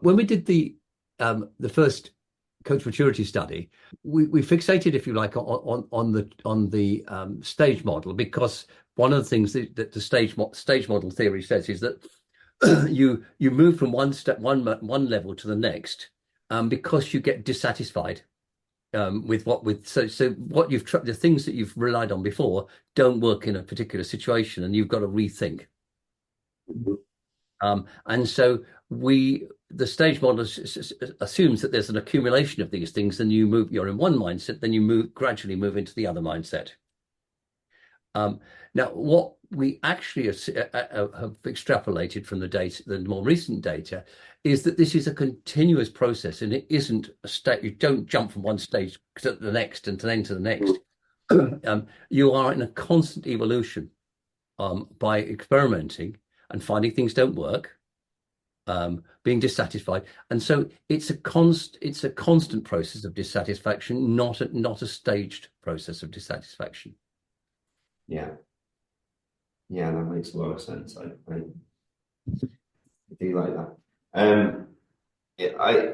When we did the first coach maturity study, we fixated, if you like, on the stage model, because one of the things that the stage model theory says is that you move from one level to the next, because you get dissatisfied so what the things that you've relied on before don't work in a particular situation, and you've got to rethink. And so the stage model assumes that there's an accumulation of these things, and you're in one mindset, then you gradually move into the other mindset. Now, what we actually have extrapolated from the data, the more recent data, is that this is a continuous process, and it isn't a state. You don't jump from one stage to the next and then to the next. You are in a constant evolution by experimenting and finding things don't work, being dissatisfied, and so it's a constant process of dissatisfaction, not a staged process of dissatisfaction. Yeah, that makes a lot of sense. I do like that.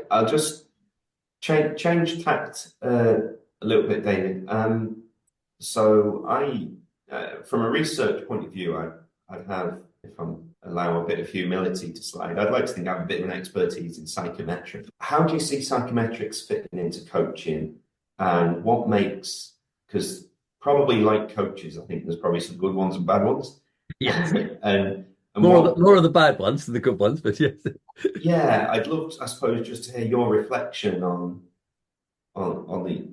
I'll just change tact a little bit, David. So from a research point of view, I'd have, if I'm allow a bit of humility to slide, I'd like to think I have a bit of an expertise in psychometrics. How do you see psychometrics fitting into coaching, and what makes, because probably like coaches, I think there's probably some good ones and bad ones. Yes. and more of the bad ones than the good ones, but yes. Yeah, I'd love, I suppose, just to hear your reflection on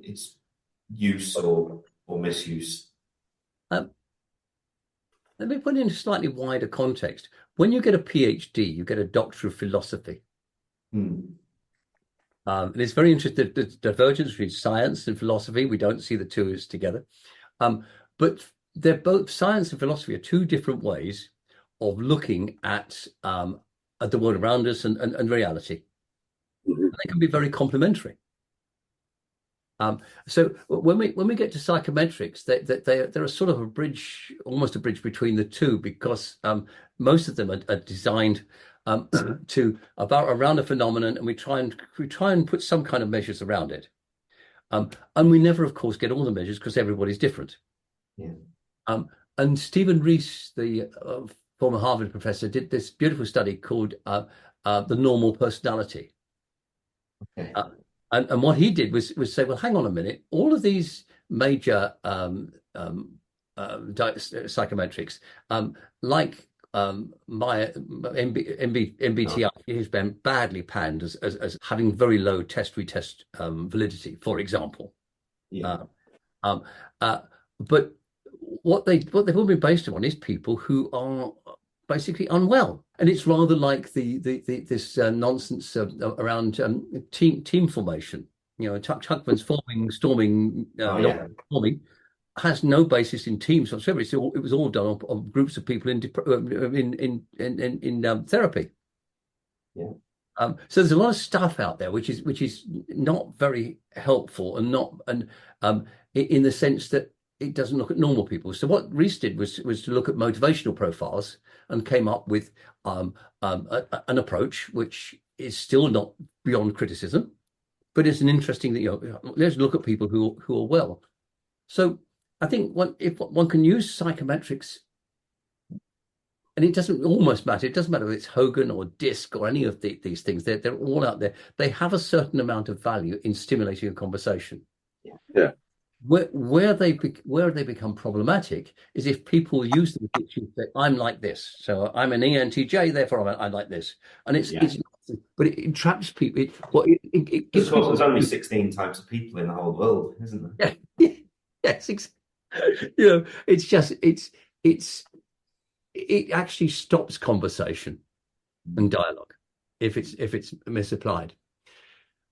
its use or misuse. Let me put it into slightly wider context. When you get a PhD, you get a Doctor of Philosophy. And it's very interesting, the divergence between science and philosophy. We don't see the two as together. But they're both, science and philosophy are two different ways of looking at the world around us and reality. And they can be very complementary. So when we get to psychometrics, they're a sort of a bridge, almost a bridge between the two, because most of them are designed to around a phenomenon, and we try and put some kind of measures around it. And we never, of course, get all the measures because everybody's different. Yeah. And Stephen Rees, the former Harvard professor, did this beautiful study called the normal personality. Okay. And what he did was say, well, hang on a minute, all of these major psychometrics, like my MBTI, has been badly panned as having very low test-retest validity, for example. Yeah. But what they've all been based on is people who are basically unwell, and it's rather like this nonsense around team formation. You know, Tuckman's storming has no basis in teams whatsoever. It was all done on groups of people in therapy. Yeah. So there's a lot of stuff out there which is not very helpful, and in the sense that it doesn't look at normal people. So what Rees did was to look at motivational profiles and came up with an approach which is still not beyond criticism, but it's an interesting that, let's look at people who are well. So I think if one can use psychometrics, and it doesn't almost matter. It doesn't matter whether it's Hogan or DISC or any of these things. They're all out there. They have a certain amount of value in stimulating a conversation. Yeah. Where they become problematic is if people use them to say, I'm like this, so I'm an ENTJ, therefore I'm like this, and it's but it traps people. It gives people, there's only 16 types of people in the whole world, isn't there? Yeah. Yes, it actually stops conversation and dialogue if it's misapplied.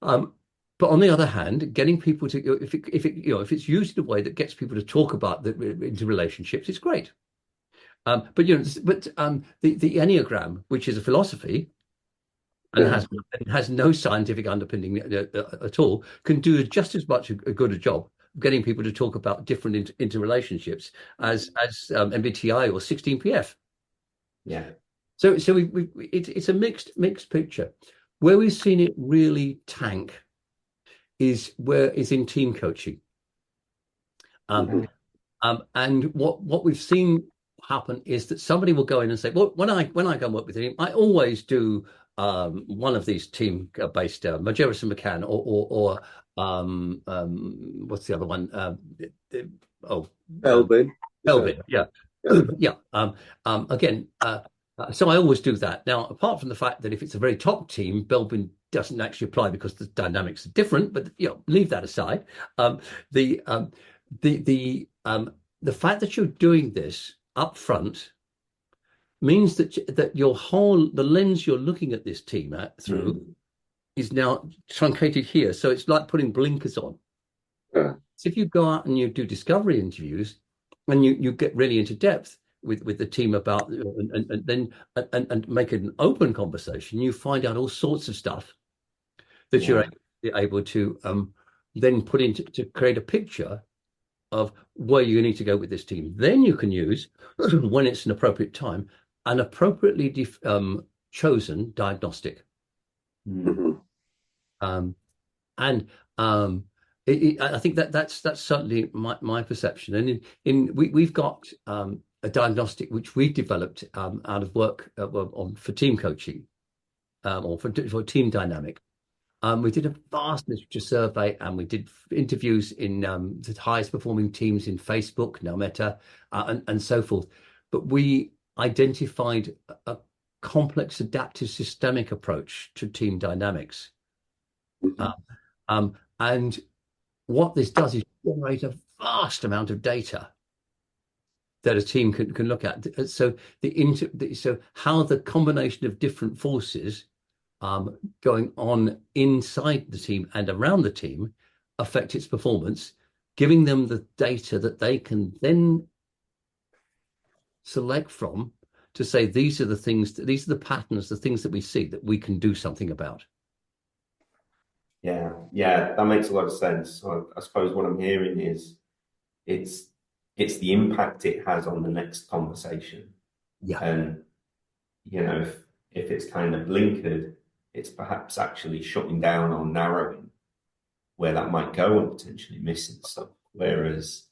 But on the other hand, getting people to, if it's used in a way that gets people to talk about into relationships, it's great. But the Enneagram, which is a philosophy and has no scientific underpinning at all, can do just as much a good a job of getting people to talk about different interrelationships as MBTI or 16PF. Yeah. So it's a mixed picture. Where we've seen it really tank is in team coaching. Um, Mhm. and what we've seen happen is that somebody will go in and say, well, when I go and work with a team, I always do one of these team-based Majerus and McCann or what's the other one? Oh, um, Elvin. So, Elvin, yeah. yeah. Yeah. Again, so I always do that. Now, apart from the fact that if it's a very top team, Belbin doesn't actually apply because the dynamics are different, but leave that aside. The the fact that you're doing this up front means that the lens you're looking at this team through Mm. is now truncated here. So it's like putting blinkers on. Yeah. So if you go out and you do discovery interviews and you get really into depth with the team about and then and make it an open conversation, you find out all sorts of stuff that you're Yeah. able to then put into to create a picture of where you need to go with this team. Then you can use, when it's an appropriate time, an appropriately chosen diagnostic. Mm. Mhm. Um, and I think that's certainly my perception. And we've got a diagnostic which we developed out of work for team coaching or for team dynamic. We did a vast literature survey and we did interviews in the highest performing teams in Facebook, now Meta, and so forth. But we identified a complex adaptive systemic approach to team dynamics. Uh, Mhm. and what this does is generate a vast amount of data that a team can look at. So so how the combination of different forces going on inside the team and around the team affect its performance, giving them the data that they can then select from to say these are the things, these are the patterns, the things that we see that we can do something about. Yeah, yeah, that makes a lot of sense. So I suppose what I'm hearing is it's it's the impact it has on the next conversation. Yeah, And if it's kind of blinkered, it's perhaps actually shutting down or narrowing where that might go and potentially missing stuff. Whereas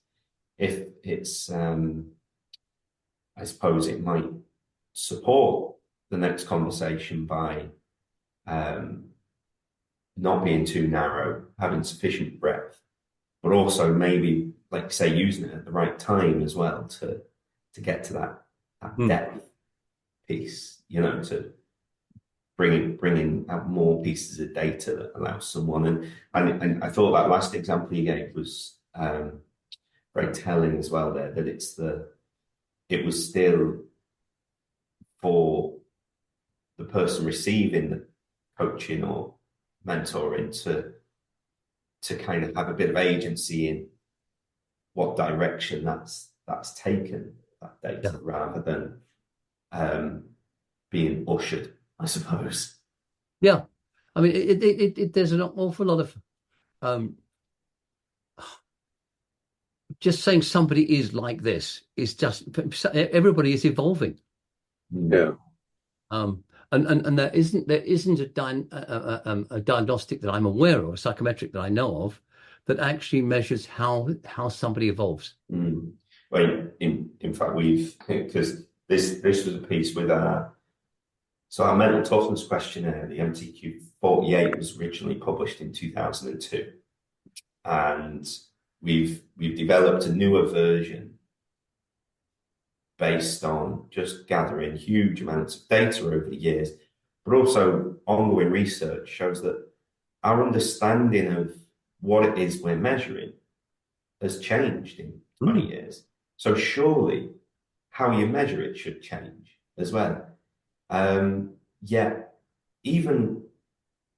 if it's I suppose it might support the next conversation by um, not being too narrow, having sufficient breadth, but also maybe, like you say, using it at the right time as well to get to that mm. depth piece, to bringing out more pieces of data that allows someone. And I thought that last example you gave was very telling as well there, that it was still for the person receiving the coaching or mentoring to kind of have a bit of agency in what direction that's taken that Yeah. data rather than being ushered, I suppose. Yeah. I mean, there's an awful lot of um, just saying somebody is like this is just everybody is evolving. Mm. Yeah. And there isn't a diagnostic that I'm aware of, a psychometric that I know of, that actually measures how somebody evolves. Mm. Well, in fact, because this was a piece with our mental toughness questionnaire, the MTQ 48 was originally published in 2002, and we've developed a newer version based on just gathering huge amounts of data over the years, but also ongoing research shows that our understanding of what it is we're measuring has changed in 20 Mm. years. So surely how you measure it should change as well. Yet even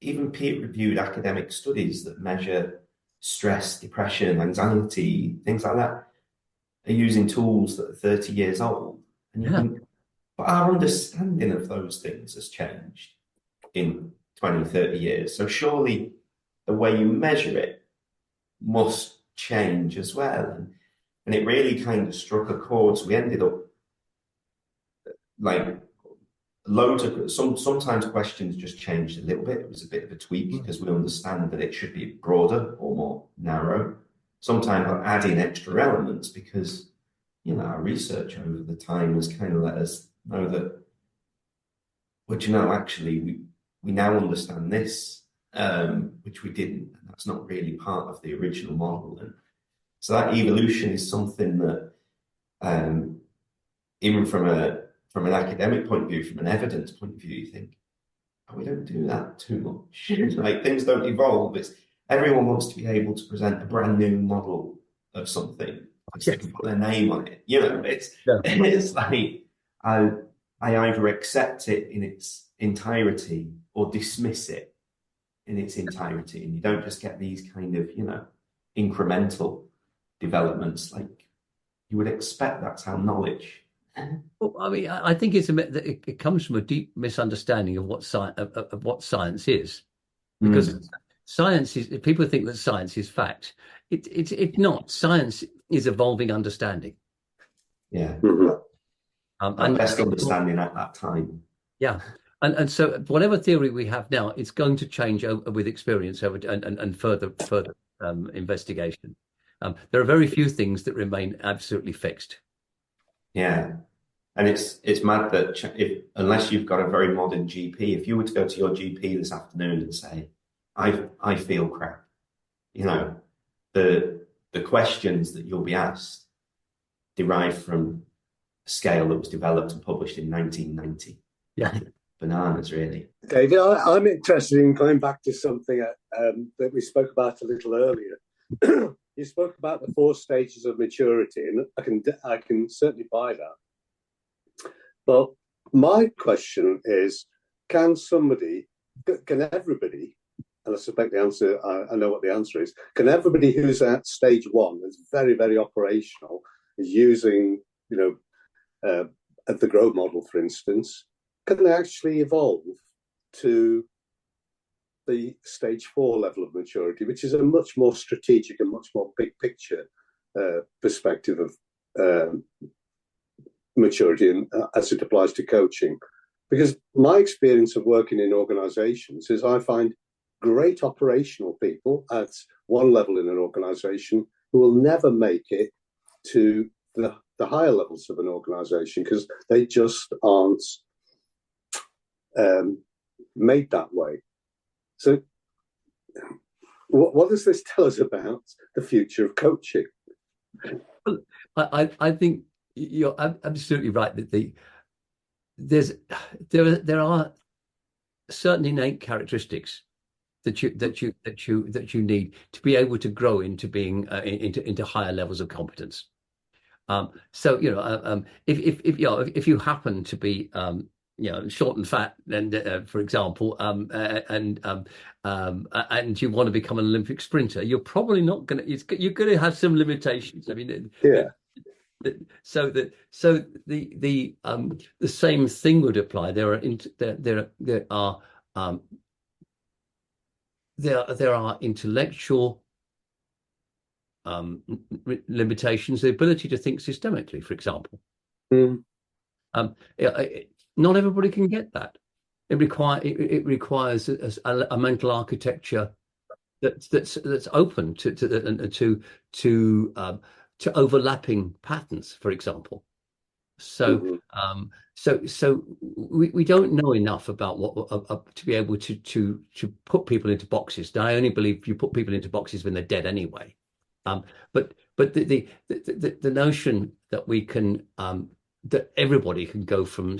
peer-reviewed academic studies that measure stress, depression, anxiety, things like that are using tools that are 30 years old. And you Yeah, think, but our understanding of those things has changed in 20, 30 years. So surely the way you measure it must change as well. And it really kind of struck a chord. So we ended up like sometimes questions just changed a little bit. It was a bit of a tweak because we understand that it should be broader or more narrow. Sometimes we're adding extra elements because, our research over the time has kind of let us know that, actually we now understand this, which we didn't, and that's not really part of the original model. And so that evolution is something that, even from an academic point of view, from an evidence point of view, you think, oh, we don't do that too much. Like, things don't evolve. Everyone wants to be able to present a brand new model of something because they can put their name on it. It's like I either accept it in its entirety or dismiss it in its entirety, and you don't just get these kind of incremental developments like you would expect. That's how knowledge. Well, I mean, I think it comes from a deep misunderstanding of what science is, because science is, people think that science is fact. It's not. Science is evolving understanding. Yeah. And best understanding at that time. Yeah. And so whatever theory we have now, it's going to change with experience and further investigation. There are very few things that remain absolutely fixed. Yeah. And it's mad that unless you've got a very modern GP, if you were to go to your GP this afternoon and say, I feel crap, the questions that you'll be asked derive from a scale that was developed and published in 1990. Yeah. Bananas, really. David, I'm interested in going back to something that we spoke about a little earlier. You spoke about the 4 stages of maturity, and I can certainly buy that. But my question is, can everybody, and I suspect the answer, I know what the answer is, can everybody who's at stage 1, is very, very operational, is using, the GROW model, for instance, can they actually evolve to the stage 4 level of maturity, which is a much more strategic and much more big picture perspective of maturity, and as it applies to coaching? Because my experience of working in organizations is I find great operational people at one level in an organization who will never make it to the higher levels of an organization because they just aren't made that way. So what does this tell us about the future of coaching? I think you're absolutely right that there are certain innate characteristics that you need to be able to grow into being into higher levels of competence. So if you happen to be short and fat, and for example, and you want to become an Olympic sprinter, you're probably not going to. You're going to have some limitations. I mean, yeah. So the same thing would apply. There are intellectual limitations, the ability to think systemically, for example. Not everybody can get that. It requires a mental architecture that's open to overlapping patterns, for example. So we don't know enough about what to be able to put people into boxes. Now, I only believe you put people into boxes when they're dead anyway. But the notion that we can that everybody can go from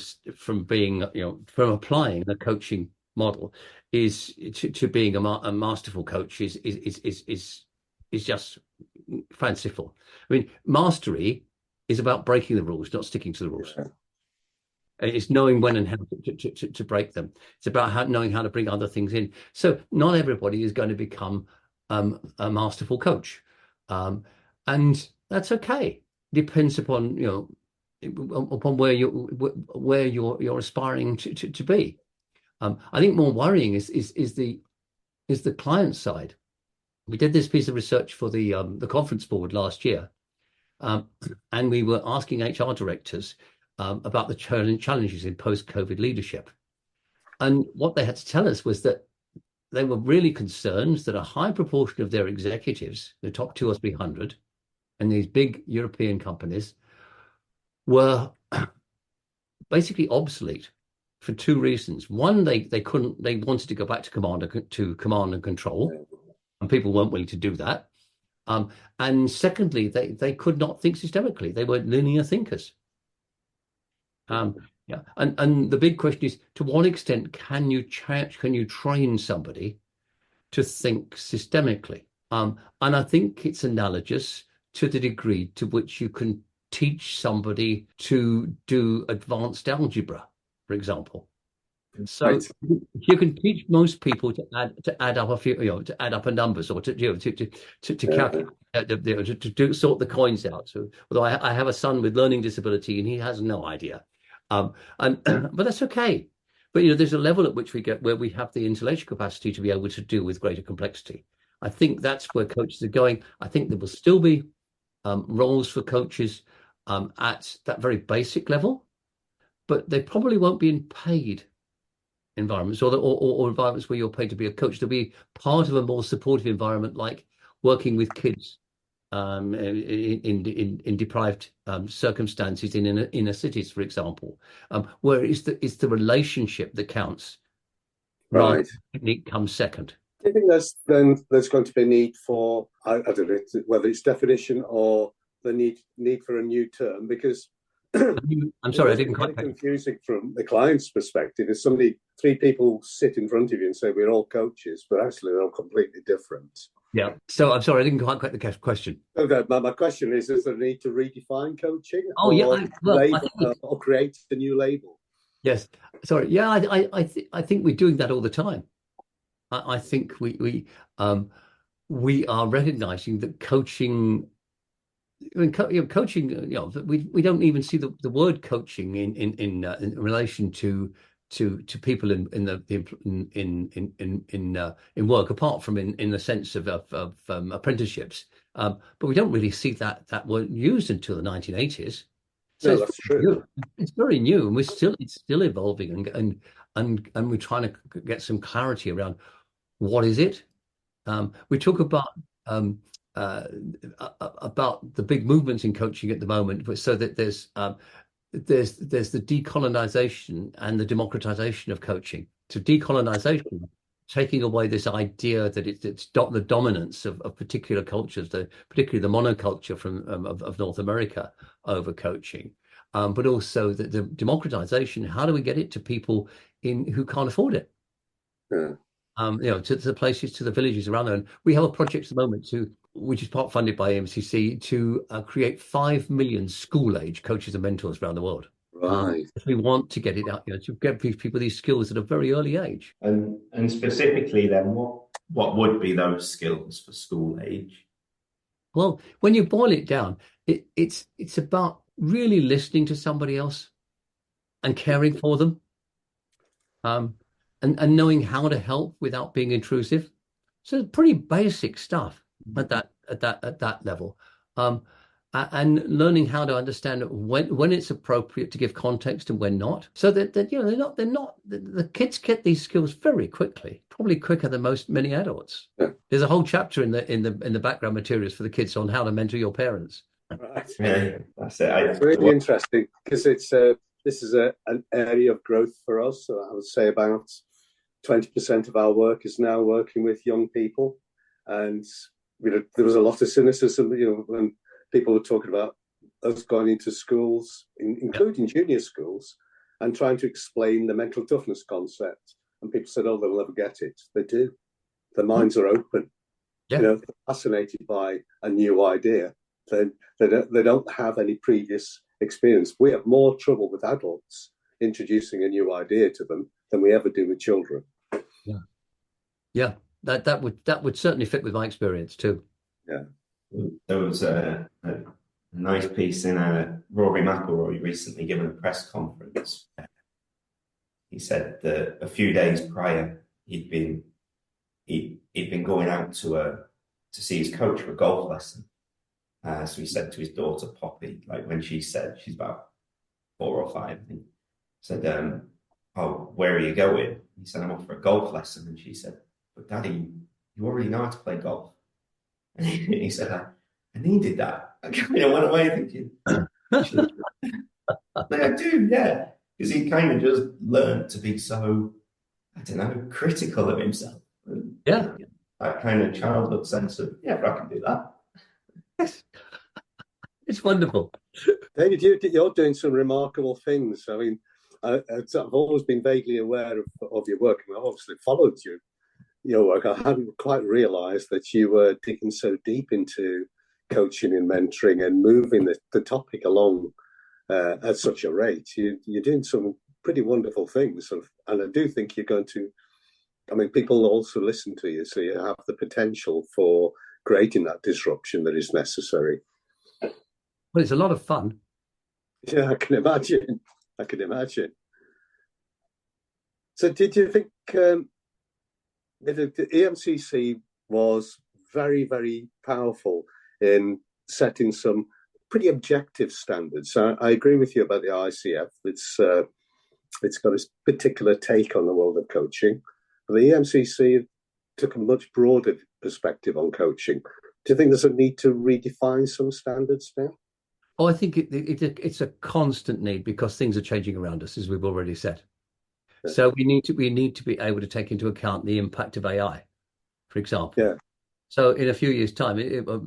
being from applying a coaching model is to being a masterful coach is just fanciful. I mean, mastery is about breaking the rules, not sticking to the rules. It's knowing when and how to break them. It's about knowing how to bring other things in. So not everybody is going to become a masterful coach, and that's okay. Depends upon upon where you're aspiring to be. I think more worrying is the client side. We did this piece of research for the conference board last year, and we were asking HR directors about the challenges in post-COVID leadership. And what they had to tell us was that they were really concerned that a high proportion of their executives, the top 200 or 300, and these big European companies, were basically obsolete for two reasons. One, they wanted to go back to command and control, and people weren't willing to do that. And secondly, they could not think systemically. They were linear thinkers. Yeah, and the big question is, to what extent can you train somebody to think systemically? And I think it's analogous to the degree to which you can teach somebody to do advanced algebra, for example. So Right. you can teach most people to add up a few, to add up a numbers, or to calculate, to sort the coins out. So, although I have a son with learning disability and he has no idea, but that's okay. But there's a level at which we get where we have the intellectual capacity to be able to deal with greater complexity. I think that's where coaches are going. I think there will still be roles for coaches at that very basic level, but they probably won't be in paid environments or environments where you're paid to be a coach. There'll be part of a more supportive environment, like working with kids in deprived circumstances in inner cities, for example, where it's the relationship that counts. Right. Technique comes second. Do you think there's going to be a need for, I don't know whether it's definition or the need for a new term? Because I'm sorry, I didn't quite. Confusing from the client's perspective. If three people sit in front of you and say we're all coaches, but actually they're all completely different. Yeah. So I'm sorry, I didn't quite get the question. Okay, my question is there a need to redefine coaching? Or create a new label? Yes. Sorry. Yeah, I think we're doing that all the time. I think we are recognizing that coaching. I mean, coaching. We don't even see the word coaching in relation to people in work, apart from in the sense of apprenticeships. But we don't really see that word used until the 1980s. So that's true. It's very new, and it's still evolving, and we're trying to get some clarity around what is it. We talk about the big movements in coaching at the moment, so that there's the decolonization and the democratization of coaching. So decolonization, taking away this idea that it's the dominance of particular cultures, particularly the monoculture of North America over coaching, but also the democratization. How do we get it to people who can't afford it? Yeah. To the places, to the villages around there. And we have a project at the moment which is part funded by MCC, to create 5 million school-age coaches and mentors around the world. Right. We want to get it out, to get these people these skills at a very early age. And specifically, then, what would be those skills for school age? Well, when you boil it down, it's about really listening to somebody else and caring for them. And knowing how to help without being intrusive. So it's pretty basic stuff at that level. And learning how to understand when it's appropriate to give context and when not. So that they're not the kids get these skills very quickly, probably quicker than many adults. Yeah. There's a whole chapter in the background materials for the kids on how to mentor your parents. Right. Yeah, that's it. It's really interesting because this is an area of growth for us. So I would say about 20% of our work is now working with young people, and there was a lot of cynicism, when people were talking about us going into schools, including junior schools, and trying to explain the mental toughness concept. And people said, "Oh, they'll never get it." They do. Their minds are open. Yeah. They're fascinated by a new idea. They don't have any previous experience. We have more trouble with adults introducing a new idea to them than we ever do with children. Yeah, that would certainly fit with my experience too. Yeah, there was a nice piece in Rory McIlroy recently given a press conference. He said that a few days prior he'd been going out to see his coach for a golf lesson. So he said to his daughter Poppy, like when she said she's about 4 or 5, I think. Said, "Oh, where are you going?" He said, "I'm off for a golf lesson." And she said, "But Daddy, you already know how to play golf." And he said, I needed that. I kind of went away thinking, actually, like, I do, yeah. Because he kind of just learned to be so, I don't know, critical of himself. And, Yeah. that kind of childhood sense of, yeah, I can do that. Yes. It's wonderful. David, you're doing some remarkable things. I mean, I've always been vaguely aware of your work, and I've obviously followed your work. I hadn't quite realised that you were digging so deep into coaching and mentoring and moving the topic along at such a rate. You're doing some pretty wonderful things, and I do think you're going to. I mean, people also listen to you, so you have the potential for creating that disruption that is necessary. Well, it's a lot of fun. Yeah, I can imagine. I can imagine. So, did you think the EMCC was very, very powerful in setting some pretty objective standards? I agree with you about the ICF. It's got a particular take on the world of coaching. But the EMCC took a much broader perspective on coaching. Do you think there's a need to redefine some standards now? Oh, I think it's a constant need because things are changing around us, as we've already said. Yeah. So we need to be able to take into account the impact of AI, for example. Yeah. So in a few years' time, it'll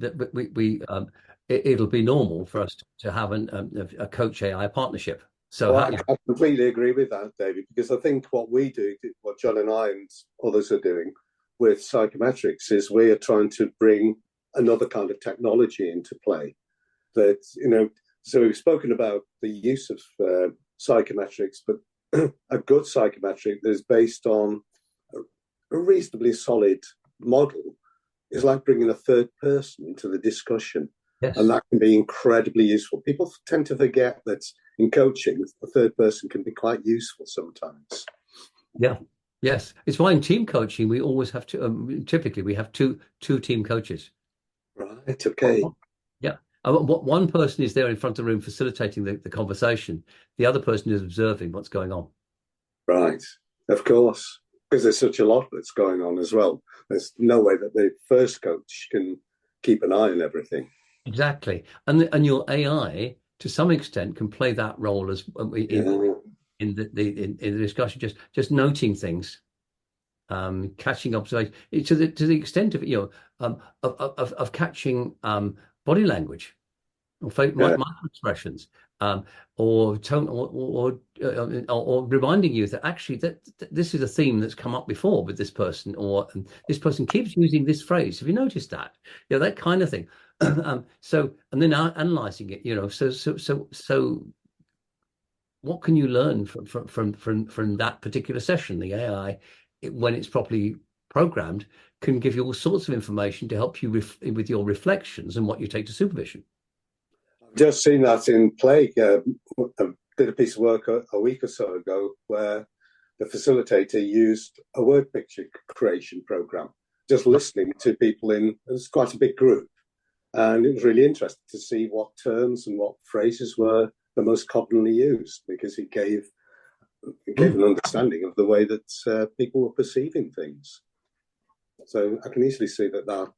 be normal for us to have a coach AI partnership. So I completely agree with that, David, because I think what we do, what John and I and others are doing with psychometrics, is we are trying to bring another kind of technology into play. That, so we've spoken about the use of psychometrics, but a good psychometric that is based on a reasonably solid model is like bringing a third person into the discussion. Yes. And that can be incredibly useful. People tend to forget that in coaching, the third person can be quite useful sometimes. Yeah. Yes. It's why in team coaching, we always have to, typically we have two team coaches. Right. Okay. Yeah. One person is there in front of the room facilitating the conversation. The other person is observing what's going on. Right. Of course. Because there's such a lot that's going on as well. There's no way that the first coach can keep an eye on everything. Exactly. And your AI, to some extent, can play that role as in the discussion, just noting things, catching observation to the extent of of catching body language or micro expressions, or tone, or reminding you that actually that this is a theme that's come up before with this person, or this person keeps using this phrase. Have you noticed that? That kind of thing. So, and then analyzing it. So what can you learn from that particular session? The AI, when it's properly programmed, can give you all sorts of information to help you with your reflections and what you take to supervision. I've just seen that in play. I did a piece of work a week or so ago where the facilitator used a word picture creation program, just listening to people it was quite a big group. And it was really interesting to see what terms and what phrases were the most commonly used, because it gave an understanding of the way that people were perceiving things. So I can easily see that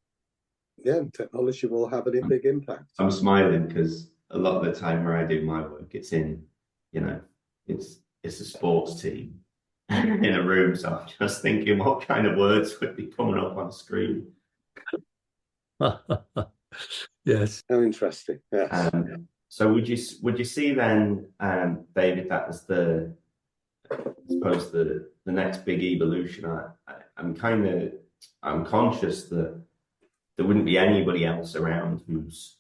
technology will have a big impact. I'm smiling because a lot of the time where I do my work, it's in, it's a sports team in a room. So I'm just thinking what kind of words would be coming up on screen. Yes. How interesting. Yes. So would you see then, David, that was I suppose the next big evolution? I'm conscious that there wouldn't be anybody else around who's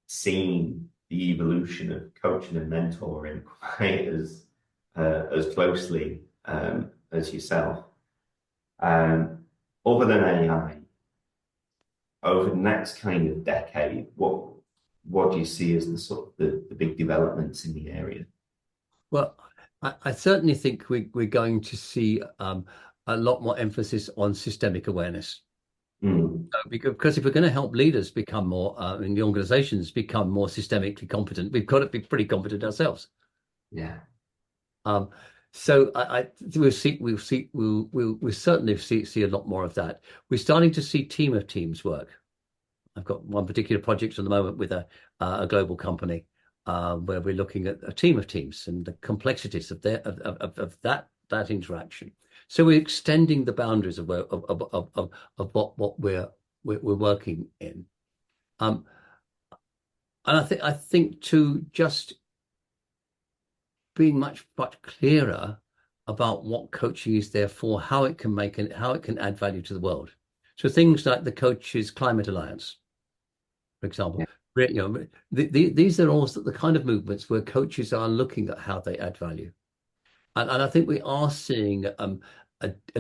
seen the evolution of coaching and mentoring quite as closely as yourself. Other than AI, over the next kind of decade, what do you see as the sort of the big developments in the area? Well, I certainly think we're going to see a lot more emphasis on systemic awareness. Because if we're going to help leaders become more, in the organizations become more systemically competent, we've got to be pretty competent ourselves. Yeah. So we'll certainly see a lot more of that. We're starting to see team of teams work. I've got one particular project at the moment with a global company where we're looking at a team of teams and the complexities of that interaction. So we're extending the boundaries of what we're working in. And I think to just being much clearer about what coaching is there for, how it can add value to the world. So things like the Coaches Climate Alliance, for example. Yeah. These are also the kind of movements where coaches are looking at how they add value. And I think we are seeing a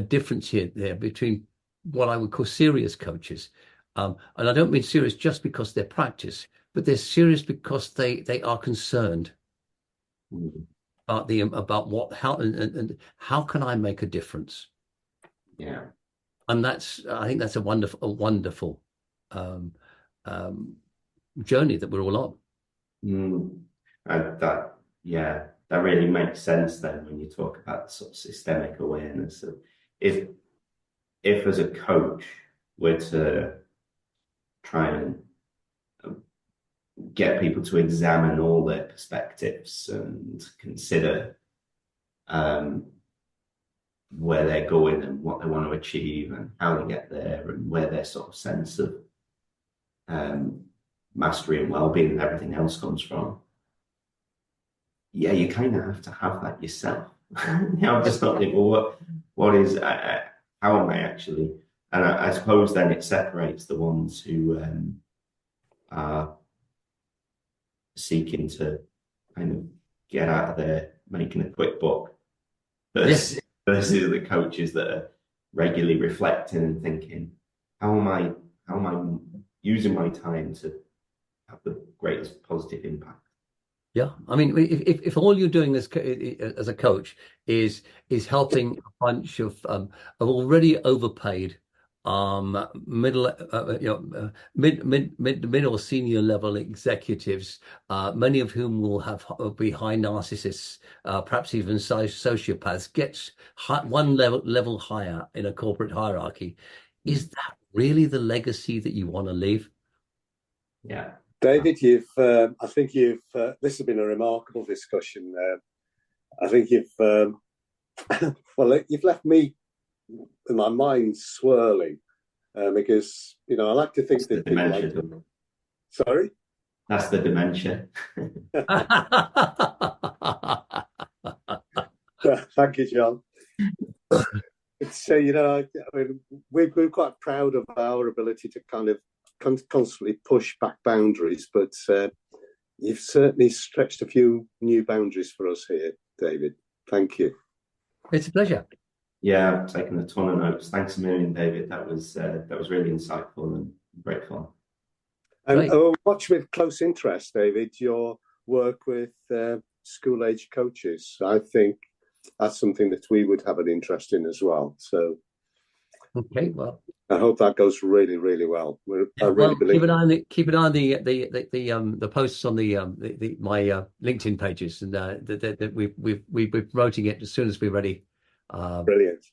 difference there between what I would call serious coaches. And I don't mean serious just because they're practice, but they're serious because they are concerned about how can I make a difference? Yeah. And I think that's a wonderful journey that we're all on. That really makes sense then when you talk about sort of systemic awareness of if as a coach we're to try and get people to examine all their perspectives and consider where they're going and what they want to achieve and how they get there and where their sort of sense of mastery and well-being and everything else comes from. Yeah, you kind of have to have that yourself. I'm just not thinking, well, what is, how am I actually? And I suppose then it separates the ones who are seeking to kind of get out of there making a quick buck versus the coaches that are regularly reflecting and thinking, how am I using my time to have the greatest positive impact? Yeah, I mean, if all you're doing as a coach is helping a bunch of already overpaid mid or senior level executives, many of whom will be high narcissists, perhaps even sociopaths, gets one level higher in a corporate hierarchy, is that really the legacy that you want to leave? Yeah. David, I think this has been a remarkable discussion. I think you've left me with my mind swirling because I like to think that people like to... Sorry, that's the dementia. Thank you, John. It's I mean, we're quite proud of our ability to kind of constantly push back boundaries, but you've certainly stretched a few new boundaries for us here, David. Thank you. It's a pleasure. Yeah, I've taken a ton of notes. Thanks a million, David. That was really insightful and great fun. And watch with close interest, David, your work with school-age coaches. I think that's something that we would have an interest in as well. So, okay, well, I hope that goes really, really well. Keep an eye on the posts on my LinkedIn pages, and we're promoting it as soon as we're ready. Brilliant.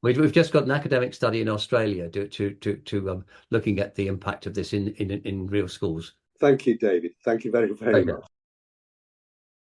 We've just got an academic study in Australia to looking at the impact of this in real schools. Thank you, David. Thank you very, very much.